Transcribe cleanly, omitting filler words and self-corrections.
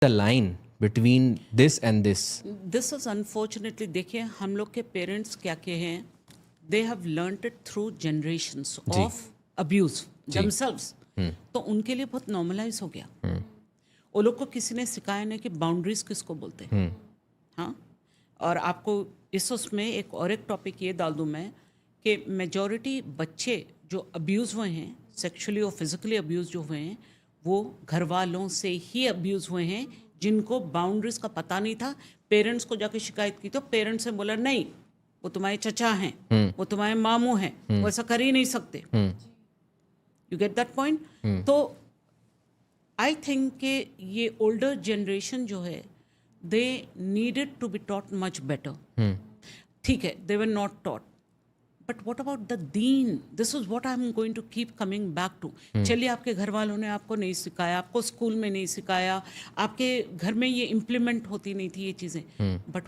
the line between this and this? This is unfortunately, देखिए हम लोग के पेरेंट्स क्या के हैं, they have learned it through generations जी। ऑफ अब्यूज जी। दमसेल्व्स, तो उनके लिए बहुत नॉर्मलाइज हो गया। वो लोग को किसी ने सिखाया नहीं कि बाउंड्रीज किसको बोलते हैं। हाँ, और आपको इस उसमें एक टॉपिक ये डाल दूँ मैं कि मेजॉरिटी बच्चे जो अब्यूज़ हुए हैं, सेक्सुअली और फिजिकली अब्यूज़ जो हुए हैं, वो घर वालों से ही अब्यूज़ हुए हैं, जिनको बाउंड्रीज का पता नहीं था। पेरेंट्स को जाके शिकायत की तो पेरेंट्स ने बोला नहीं, वो तुम्हारे चचा हैं, वो तुम्हारे मामू हैं, वो ऐसा कर ही नहीं सकते। You get that point? तो आई थिंक कि ये ओल्डर जनरेशन जो है, they needed to be taught much better. ठीक है, they were not taught, but what about the dean? This is what I am going to keep coming back to. चलिए, आपके घर वालों ने आपको नहीं सिखाया, आपको स्कूल में नहीं सिखाया, आपके घर में ये इम्प्लीमेंट होती नहीं थी ये चीज़ें, बट